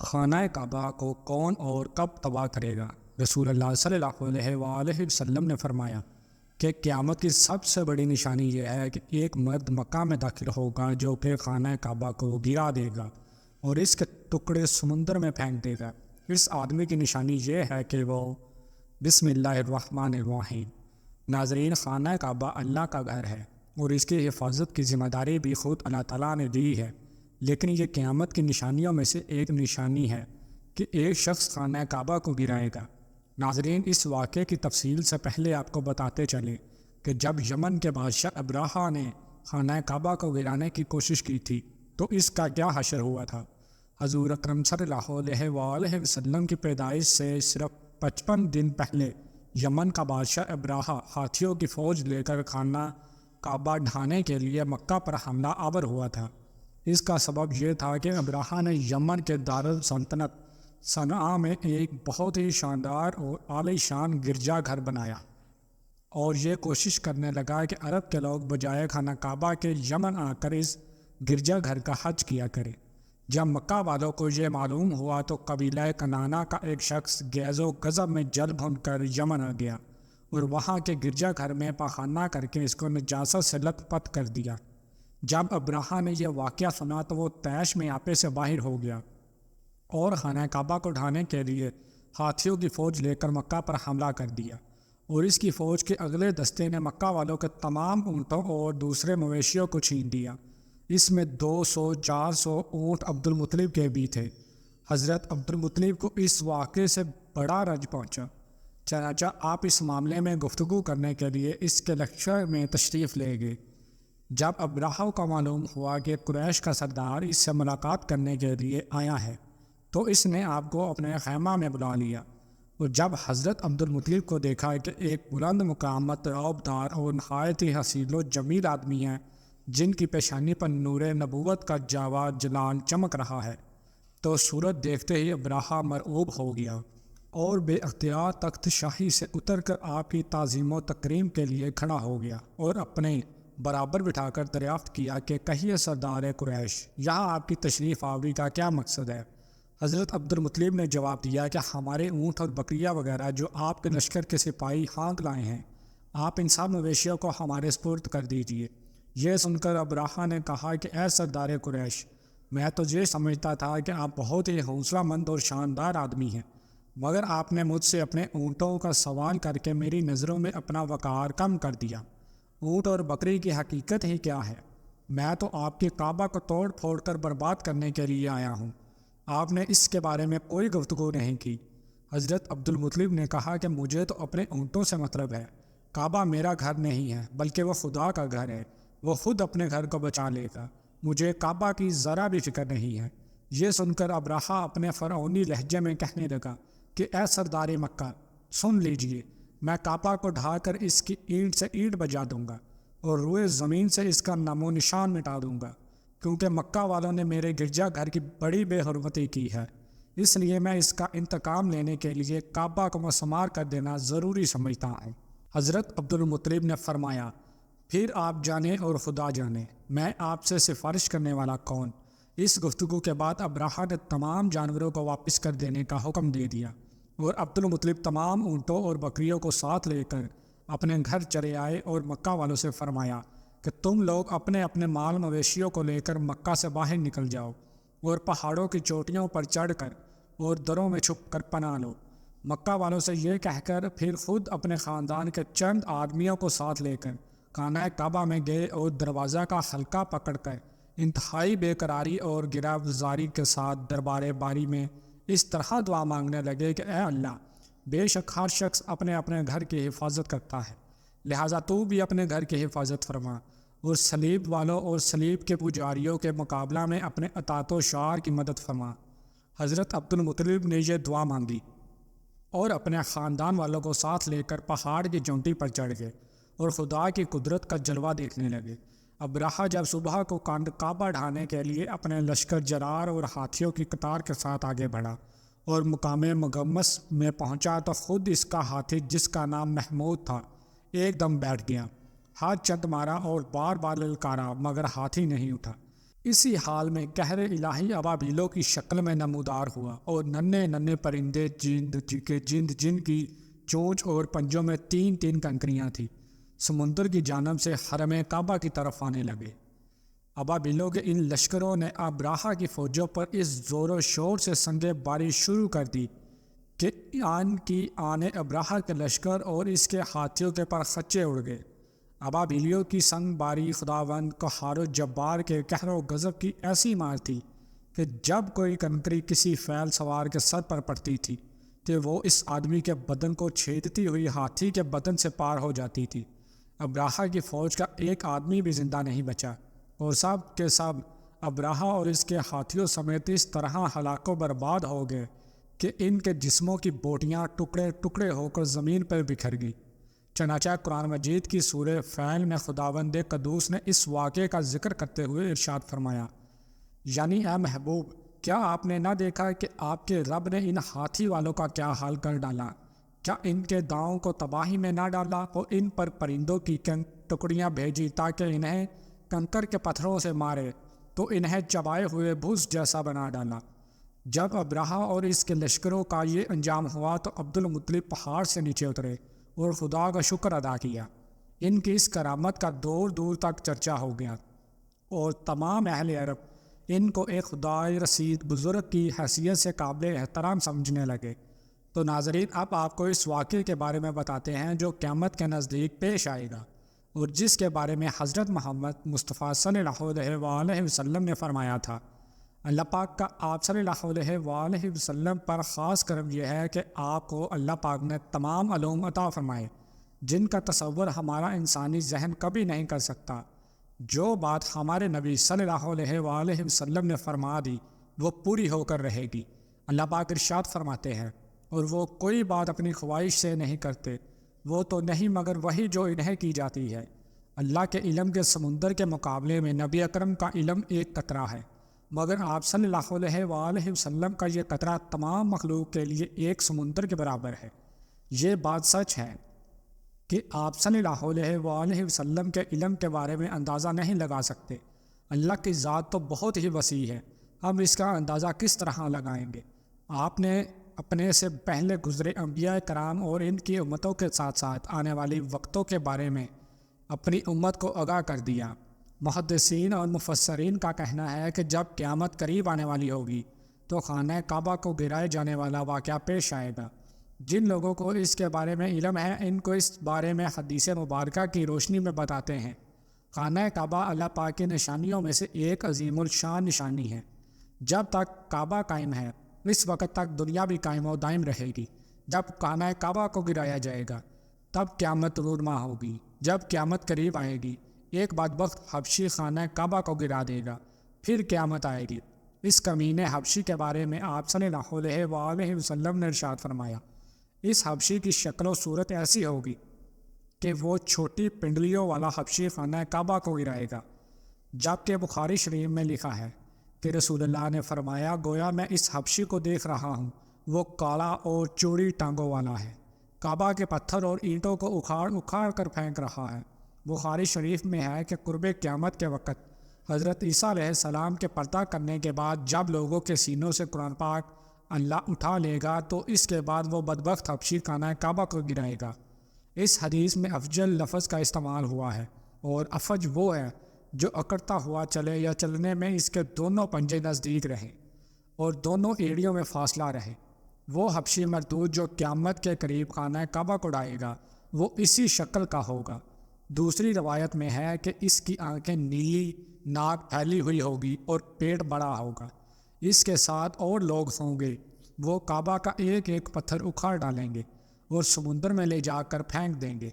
خانہ کعبہ کو کون اور کب تباہ کرے گا؟ رسول اللہ صلی اللہ علیہ وآلہ وسلم نے فرمایا کہ قیامت کی سب سے بڑی نشانی یہ ہے کہ ایک مرد مکہ میں داخل ہوگا جو کہ خانہ کعبہ کو گرا دے گا اور اس کے ٹکڑے سمندر میں پھینک دے گا۔ اس آدمی کی نشانی یہ ہے کہ وہ بسم اللہ الرحمن الرحیم۔ ناظرین، خانہ کعبہ اللہ کا گھر ہے اور اس کی حفاظت کی ذمہ داری بھی خود اللہ تعالیٰ نے دی ہے، لیکن یہ قیامت کی نشانیوں میں سے ایک نشانی ہے کہ ایک شخص خانہ کعبہ کو گرائے گا۔ ناظرین، اس واقعے کی تفصیل سے پہلے آپ کو بتاتے چلیں کہ جب یمن کے بادشاہ ابراہا نے خانہ کعبہ کو گرانے کی کوشش کی تھی تو اس کا کیا حشر ہوا تھا۔ حضور اکرم صلی اللہ علیہ وآلہ وسلم کی پیدائش سے صرف 55 دن پہلے یمن کا بادشاہ ابراہا ہاتھیوں کی فوج لے کر خانہ کعبہ ڈھانے کے لیے مکہ پر حملہ آور ہوا تھا۔ اس کا سبب یہ تھا کہ ابراہا نے یمن کے دارالسلطنت صنعاء میں ایک بہت ہی شاندار اور عالی شان گرجا گھر بنایا اور یہ کوشش کرنے لگا کہ عرب کے لوگ بجائے خانہ کعبہ کے یمن آ کر اس گرجا گھر کا حج کیا کرے۔ جب مکہ والوں کو یہ معلوم ہوا تو قبیلہ کنانا کا ایک شخص غیظ و غضب میں جل بھن کر یمن آ گیا اور وہاں کے گرجا گھر میں پاخانہ کر کے اس کو نجاست سے لت پت کر دیا۔ جب ابراہا نے یہ واقعہ سنا تو وہ طیش میں آپے سے باہر ہو گیا اور خانہ کعبہ کو ڈھانے کے لیے ہاتھیوں کی فوج لے کر مکہ پر حملہ کر دیا، اور اس کی فوج کے اگلے دستے نے مکہ والوں کے تمام اونٹوں اور دوسرے مویشیوں کو چھین دیا۔ اس میں 200-400 اونٹ عبد المطلب کے بھی تھے۔ حضرت عبد المطلب کو اس واقعے سے بڑا رنج پہنچا، چنانچہ آپ اس معاملے میں گفتگو کرنے کے لیے اس کے لیکچر میں تشریف لے گئے۔ جب ابراہا کو معلوم ہوا کہ قریش کا سردار اس سے ملاقات کرنے کے لیے آیا ہے تو اس نے آپ کو اپنے خیمہ میں بلا لیا، اور جب حضرت عبد المطلب کو دیکھا کہ ایک بلند مقامت، رعبدار اور نہایت ہی حسین و جمیل آدمی ہیں جن کی پیشانی پر نور نبوت کا جاوا جلال چمک رہا ہے، تو صورت دیکھتے ہی ابراہا مرعوب ہو گیا اور بے اختیار تخت شاہی سے اتر کر آپ کی تعظیم و تکریم کے لیے کھڑا ہو گیا اور اپنے برابر بٹھا کر دریافت کیا کہ کہیے سردار قریش، یہاں آپ کی تشریف آوری کا کیا مقصد ہے؟ حضرت عبد المطلب نے جواب دیا کہ ہمارے اونٹ اور بکریاں وغیرہ جو آپ کے لشکر کے سپاہی ہانک لائے ہیں، آپ ان سب مویشیوں کو ہمارے سپرد کر دیجیے۔ یہ سن کر ابراہا نے کہا کہ اے سردار قریش، میں تو یہ سمجھتا تھا کہ آپ بہت ہی حوصلہ مند اور شاندار آدمی ہیں، مگر آپ نے مجھ سے اپنے اونٹوں کا سوال کر کے میری نظروں میں اپنا وقار کم کر دیا۔ اونٹ اور بکری کی حقیقت ہی کیا ہے؟ میں تو آپ کی کعبہ کو توڑ پھوڑ کر برباد کرنے کے لیے آیا ہوں، آپ نے اس کے بارے میں کوئی گفتگو نہیں کی۔ حضرت عبد المطلب نے کہا کہ مجھے تو اپنے اونٹوں سے مطلب ہے، کعبہ میرا گھر نہیں ہے بلکہ وہ خدا کا گھر ہے، وہ خود اپنے گھر کو بچا لے گا، مجھے کعبہ کی ذرا بھی فکر نہیں ہے۔ یہ سن کر ابراہا اپنے فرعونی لہجے میں کہنے لگا کہ اے سردار مکہ، سن لیجئے، میں کعبہ کو ڈھا کر اس کی اینٹ سے اینٹ بجا دوں گا اور روئے زمین سے اس کا نام و نشان مٹا دوں گا، کیونکہ مکہ والوں نے میرے گرجا گھر کی بڑی بے حرمتی کی ہے، اس لیے میں اس کا انتقام لینے کے لیے کعبہ کو مسمار کر دینا ضروری سمجھتا ہوں۔ حضرت عبد المطلب نے فرمایا، پھر آپ جانیں اور خدا جانے، میں آپ سے سفارش کرنے والا کون؟ اس گفتگو کے بعد ابراہا نے تمام جانوروں کو واپس کر دینے کا حکم دے دیا اور عبد المطلب تمام اونٹوں اور بکریوں کو ساتھ لے کر اپنے گھر چلے آئے اور مکہ والوں سے فرمایا کہ تم لوگ اپنے اپنے مال مویشیوں کو لے کر مکہ سے باہر نکل جاؤ اور پہاڑوں کی چوٹیوں پر چڑھ کر اور دروں میں چھپ کر پناہ لو۔ مکہ والوں سے یہ کہہ کر پھر خود اپنے خاندان کے چند آدمیوں کو ساتھ لے کر خانہ کعبہ میں گئے اور دروازہ کا حلقہ پکڑ کر انتہائی بے قراری اور گریبانزاری کے ساتھ دربار باری میں اس طرح دعا مانگنے لگے کہ اے اللہ، بے شک ہر شخص اپنے اپنے گھر کی حفاظت کرتا ہے، لہٰذا تو بھی اپنے گھر کی حفاظت فرما اور صلیب والوں اور صلیب کے پجاریوں کے مقابلہ میں اپنے اطاعت و شعار کی مدد فرما۔ حضرت عبد المطلب نے یہ دعا مانگی اور اپنے خاندان والوں کو ساتھ لے کر پہاڑ کی چوٹی پر چڑھ گئے اور خدا کی قدرت کا جلوہ دیکھنے لگے۔ ابراہا جب صبح کو کعبہ ڈھانے کے لیے اپنے لشکر جرار اور ہاتھیوں کی قطار کے ساتھ آگے بڑھا اور مقام مغمس میں پہنچا تو خود اس کا ہاتھی، جس کا نام محمود تھا، ایک دم بیٹھ گیا، ہاتھ چند مارا اور بار بار للکارا، مگر ہاتھی نہیں اٹھا۔ اسی حال میں قہر الہی ابابیلوں کی شکل میں نمودار ہوا اور ننھے ننھے پرندے جن کی چونچ اور پنجوں میں 3 کنکریاں تھیں سمندر کی جانب سے حرم کعبہ کی طرف آنے لگے۔ ابابیلوں کے ان لشکروں نے ابراہا کی فوجوں پر اس زور و شور سے سنگِ باری شروع کر دی کہ آنے ابراہا کے لشکر اور اس کے ہاتھیوں کے پر خچے اڑ گئے۔ ابابیلیوں کی سنگ باری خداوند قہار و جبار کے قہر و غضب کی ایسی مار تھی کہ جب کوئی کنکری کسی فیل سوار کے سر پر پڑتی تھی کہ وہ اس آدمی کے بدن کو چھیدتی ہوئی ہاتھی کے بدن سے پار ہو جاتی تھی۔ ابراہا کی فوج کا ایک آدمی بھی زندہ نہیں بچا اور سب کے سب ابراہا اور اس کے ہاتھیوں سمیت اس طرح ہلاک و برباد ہو گئے کہ ان کے جسموں کی بوٹیاں ٹکڑے ٹکڑے ہو کر زمین پر بکھر گئی۔ چنانچہ قرآن مجید کی سورہ فیل میں خداوند قدوس نے اس واقعے کا ذکر کرتے ہوئے ارشاد فرمایا، یعنی اے محبوب، کیا آپ نے نہ دیکھا کہ آپ کے رب نے ان ہاتھی والوں کا کیا حال کر ڈالا؟ کیا ان کے داؤں کو تباہی میں نہ ڈالا اور ان پر پرندوں کی ٹکڑیاں بھیجی تاکہ انہیں کنکر کے پتھروں سے مارے تو انہیں چبائے ہوئے بھوس جیسا بنا ڈالا۔ جب ابراہا اور اس کے لشکروں کا یہ انجام ہوا تو عبدالمطلب پہاڑ سے نیچے اترے اور خدا کا شکر ادا کیا۔ ان کی اس کرامت کا دور دور تک چرچا ہو گیا اور تمام اہل عرب ان کو ایک خدائے رسید بزرگ کی حیثیت سے قابل احترام سمجھنے لگے۔ تو ناظرین، اب آپ کو اس واقعے کے بارے میں بتاتے ہیں جو قیامت کے نزدیک پیش آئے گا اور جس کے بارے میں حضرت محمد مصطفیٰ صلی اللہ علیہ وآلہ وسلم نے فرمایا تھا۔ اللہ پاک کا آپ صلی اللہ علیہ وآلہ وسلم پر خاص کرم یہ ہے کہ آپ کو اللہ پاک نے تمام علوم عطا فرمائے جن کا تصور ہمارا انسانی ذہن کبھی نہیں کر سکتا۔ جو بات ہمارے نبی صلی اللہ علیہ وآلہ وسلم نے فرما دی وہ پوری ہو کر رہے گی۔ اللہ پاک ارشاد فرماتے ہیں، اور وہ کوئی بات اپنی خواہش سے نہیں کرتے، وہ تو نہیں مگر وہی جو انہیں کی جاتی ہے۔ اللہ کے علم کے سمندر کے مقابلے میں نبی اکرم کا علم ایک قطرہ ہے، مگر آپ صلی اللہ علیہ وآلہ وسلم کا یہ قطرہ تمام مخلوق کے لیے ایک سمندر کے برابر ہے۔ یہ بات سچ ہے کہ آپ صلی اللہ علیہ وآلہ وسلم کے علم کے بارے میں اندازہ نہیں لگا سکتے۔ اللہ کی ذات تو بہت ہی وسیع ہے، ہم اس کا اندازہ کس طرح لگائیں گے؟ آپ نے اپنے سے پہلے گزرے انبیاء کرام اور ان کی امتوں کے ساتھ ساتھ آنے والی وقتوں کے بارے میں اپنی امت کو آگاہ کر دیا۔ محدثین اور مفسرین کا کہنا ہے کہ جب قیامت قریب آنے والی ہوگی تو خانہ کعبہ کو گرائے جانے والا واقعہ پیش آئے گا۔ جن لوگوں کو اس کے بارے میں علم ہے ان کو اس بارے میں حدیث مبارکہ کی روشنی میں بتاتے ہیں۔ خانہ کعبہ اللہ پاک کی نشانیوں میں سے ایک عظیم الشان نشانی ہے۔ جب تک کعبہ قائم ہے اس وقت تک دنیا بھی قائم و دائم رہے گی۔ جب خانہ کعبہ کو گرایا جائے گا تب قیامت رونما ہوگی۔ جب قیامت قریب آئے گی ایک بدبخت حبشی خانہ کعبہ کو گرا دے گا، پھر قیامت آئے گی۔ اس کمینے حبشی کے بارے میں آپ صلی اللہ علیہ وآلہ وسلم نے ارشاد فرمایا، اس حبشی کی شکل و صورت ایسی ہوگی کہ وہ چھوٹی پنڈلیوں والا حبشی خانہ کعبہ کو گرائے گا۔ جبکہ بخاری شریف میں لکھا ہے کہ رسول اللہ نے فرمایا، گویا میں اس حبشی کو دیکھ رہا ہوں، وہ کالا اور چوڑی ٹانگوں والا ہے، کعبہ کے پتھر اور اینٹوں کو اکھاڑ اکھاڑ کر پھینک رہا ہے۔ بخاری شریف میں ہے کہ قرب قیامت کے وقت حضرت عیسیٰ علیہ السلام کے پردہ کرنے کے بعد جب لوگوں کے سینوں سے قرآن پاک اللہ اٹھا لے گا تو اس کے بعد وہ بدبخت حبشی خانہ کعبہ کو گرائے گا۔ اس حدیث میں افجل لفظ کا استعمال ہوا ہے، اور افج وہ ہے جو اکڑتا ہوا چلے یا چلنے میں اس کے دونوں پنجے نزدیک رہیں اور دونوں ایڑیوں میں فاصلہ رہے۔ وہ حبشی مردود جو قیامت کے قریب خانہ کعبہ کو ڈائے گا وہ اسی شکل کا ہوگا۔ دوسری روایت میں ہے کہ اس کی آنکھیں نیلی، ناک پھیلی ہوئی ہوگی اور پیٹ بڑا ہوگا۔ اس کے ساتھ اور لوگ ہوں گے، وہ کعبہ کا ایک ایک پتھر اکھاڑ ڈالیں گے اور سمندر میں لے جا کر پھینک دیں گے۔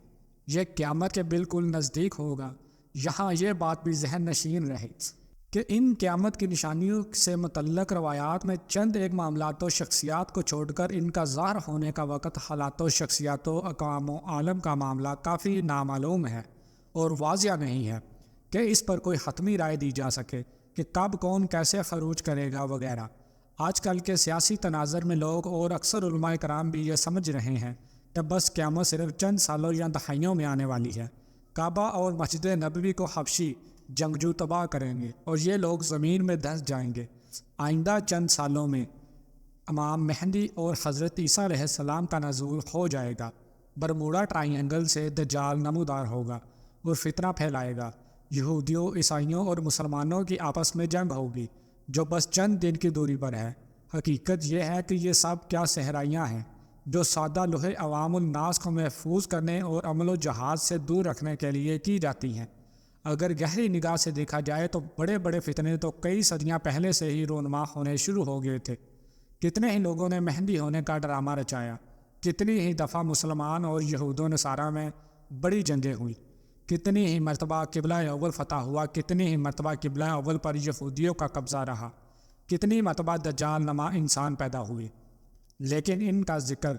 یہ قیامت کے بالکل نزدیک ہوگا۔ یہاں یہ بات بھی ذہن نشین رہے کہ ان قیامت کی نشانیوں سے متعلق روایات میں چند ایک معاملات و شخصیات کو چھوڑ کر ان کا ظاہر ہونے کا وقت، حالات و شخصیات و اقوام و عالم کا معاملہ کافی نامعلوم ہے اور واضح نہیں ہے کہ اس پر کوئی حتمی رائے دی جا سکے کہ کب کون کیسے خروج کرے گا وغیرہ۔ آج کل کے سیاسی تناظر میں لوگ اور اکثر علماء کرام بھی یہ سمجھ رہے ہیں کہ بس قیامت صرف چند سالوں یا دہائیوں میں آنے والی ہے۔ کعبہ اور مسجد نبوی کو حبشی جنگجو تباہ کریں گے اور یہ لوگ زمین میں دھنس جائیں گے۔ آئندہ چند سالوں میں امام مہدی اور حضرت عیسیٰ علیہ السلام کا نزول ہو جائے گا۔ برموڈا ٹرائی اینگل سے دجال نمودار ہوگا اور فتنہ پھیلائے گا۔ یہودیوں، عیسائیوں اور مسلمانوں کی آپس میں جنگ ہوگی جو بس چند دن کی دوری پر ہے۔ حقیقت یہ ہے کہ یہ سب کیا صحرائیاں ہیں جو سادہ لوہے عوام الناس کو محفوظ کرنے اور عمل و جہاد سے دور رکھنے کے لیے کی جاتی ہیں۔ اگر گہری نگاہ سے دیکھا جائے تو بڑے بڑے فتنے تو کئی صدیاں پہلے سے ہی رونما ہونے شروع ہو گئے تھے۔ کتنے ہی لوگوں نے مہدی ہونے کا ڈرامہ رچایا، کتنی ہی دفعہ مسلمان اور یہود و نصارہ میں بڑی جنگیں ہوئیں، کتنی ہی مرتبہ قبلہ اول فتح ہوا، کتنی ہی مرتبہ قبلہ اول پر یہودیوں کا قبضہ رہا، کتنی مرتبہ دجال نما انسان پیدا ہوئے، لیکن ان کا ذکر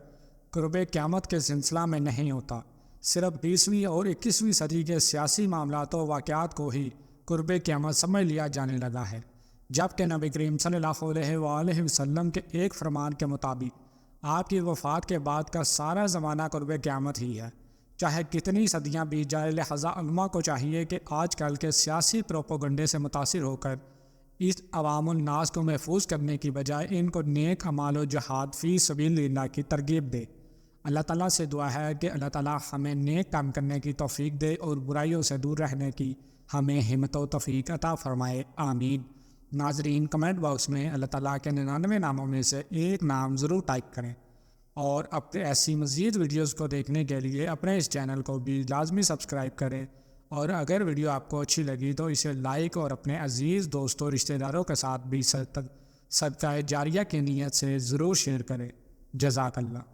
قرب قیامت کے سلسلہ میں نہیں ہوتا۔ صرف 20ویں اور 21ویں صدی کے سیاسی معاملات و واقعات کو ہی قرب قیامت سمجھ لیا جانے لگا ہے، جبکہ نبی کریم صلی اللہ علیہ وآلہ وسلم کے ایک فرمان کے مطابق آپ کی وفات کے بعد کا سارا زمانہ قرب قیامت ہی ہے۔ چاہے کتنی صدیاں بیت جائے، لہذا علماء کو چاہیے کہ آج کل کے سیاسی پروپیگنڈے سے متاثر ہو کر اس عوام الناس کو محفوظ کرنے کی بجائے ان کو نیک اعمال و جہاد فی سبیل اللہ کی ترغیب دے۔ اللہ تعالیٰ سے دعا ہے کہ اللہ تعالیٰ ہمیں نیک کام کرنے کی توفیق دے اور برائیوں سے دور رہنے کی ہمیں ہمت و توفیق عطا فرمائے، آمین۔ ناظرین، کمنٹ باکس میں اللہ تعالیٰ کے 99 ناموں میں سے ایک نام ضرور ٹائپ کریں، اور اپنے ایسی مزید ویڈیوز کو دیکھنے کے لیے اپنے اس چینل کو بھی لازمی سبسکرائب کریں، اور اگر ویڈیو آپ کو اچھی لگی تو اسے لائک اور اپنے عزیز دوستوں رشتہ داروں کے ساتھ بھی صدقہ جاریہ کی نیت سے ضرور شیئر کریں۔ جزاک اللہ۔